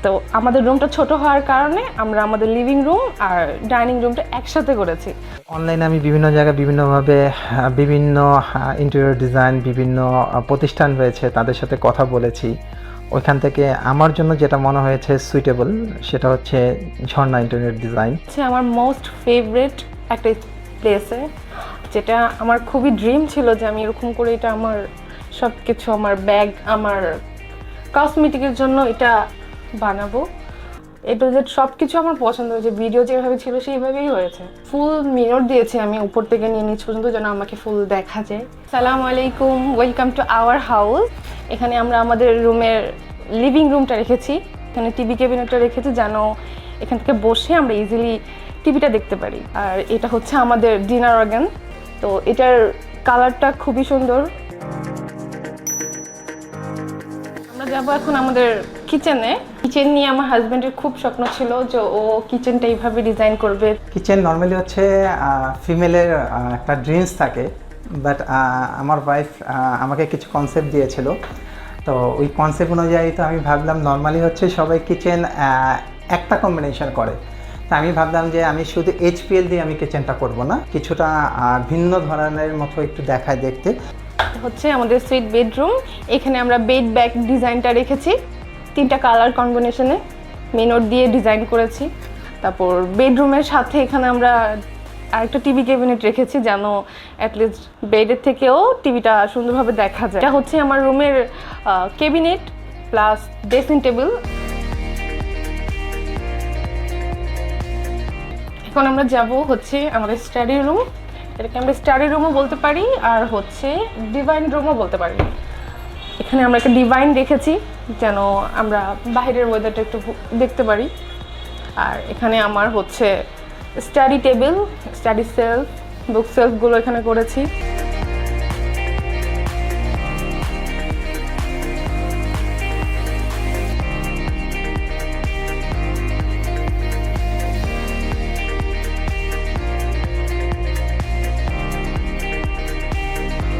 তো আমাদের রুমটা ছোট হওয়ার কারণে আমরা আমাদের লিভিং রুম আর ডাইনিং রুমটা একসাথে করেছি। অনলাইনে আমি বিভিন্ন জায়গায় বিভিন্নভাবে বিভিন্ন ইন্টেরিয়র ডিজাইন বিভিন্ন প্রতিষ্ঠান রয়েছে, তাদের সাথে কথা বলেছি। ওইখান থেকে আমার জন্য যেটা মনে হয়েছে সুইটেবল সেটা হচ্ছে ঝর্ণা ইন্টেরিয়র ডিজাইন। হচ্ছে আমার মোস্ট ফেভারিট একটা প্লেসে, যেটা আমার খুবই ড্রিম ছিল যে আমি এরকম করে এটা আমার সব কিছু, আমার ব্যাগ, আমার কসমেটিকের জন্য এটা বানাবো। এ টু জেড সব কিছু আমার পছন্দ হয়েছে, ভিডিও যেভাবে ছিল সেইভাবেই হয়েছে। ফুল মিরর দিয়েছি আমি উপর থেকে নিয়ে নিচ পর্যন্ত, যেন আমাকে ফুল দেখা যায়। সালামু আলাইকুম, ওয়েলকাম টু আওয়ার হাউস। এখানে আমরা আমাদের রুমের লিভিং রুমটা রেখেছি, এখানে টিভি ক্যাবিনেটটা রেখেছি যেন এখান থেকে বসে আমরা ইজিলি টিভিটা দেখতে পারি। আর এটা হচ্ছে আমাদের ডিনার অর্গান, তো এটার কালারটা খুবই সুন্দর। আমরা যাবো এখন আমাদের কিচেনে। কিচেন নিয়ে আমার হাজব্যান্ডের খুব স্বপ্ন ছিল যে ও কিচেনটা এইভাবে ডিজাইন করবে। কিচেন নর্মালি হচ্ছে ফিমেলের একটা ড্রিমস থাকে, বাট আমার ওয়াইফ আমাকে কিছু কনসেপ্ট দিয়েছিল। তো ওই কনসেপ্ট অনুযায়ী তো আমি ভাবলাম, নর্মালি হচ্ছে সবাই কিচেন একটা কম্বিনেশন করে, তা আমি ভাবলাম যে আমি শুধু HPL দিয়ে আমি কিচেনটা করব না, কিছুটা ভিন্ন ধরনের মতো একটু দেখায় দেখতে। হচ্ছে আমাদের সুইট বেডরুম। এখানে আমরা বেড ব্যাগ ডিজাইনটা রেখেছি 3টা কালার কম্বিনেশনে মেনর দিয়ে ডিজাইন করেছি। তারপর বেডরুমের সাথে এখানে আমরা আরেকটা টিভি ক্যাবিনেট রেখেছি যেন অ্যাটলিস্ট বেডের থেকেও টিভিটা সুন্দরভাবে দেখা যায়। এটা হচ্ছে আমার রুমের ক্যাবিনেট প্লাস ড্রেসিং টেবিল। এখন আমরা যাব হচ্ছে আমাদের স্টাডি রুম। এটাকে আমরা স্টাডি রুমও বলতে পারি আর হচ্ছে ডিভাইন রুমও বলতে পারি। এখানে আমরা একটা ডিভাইন রেখেছি যেন আমরা বাইরের ওয়েদারটা একটু দেখতে পারি। আর এখানে আমার হচ্ছে স্টাডি টেবিল, স্টাডি সেলফ, বুক সেলফগুলো এখানে করেছি।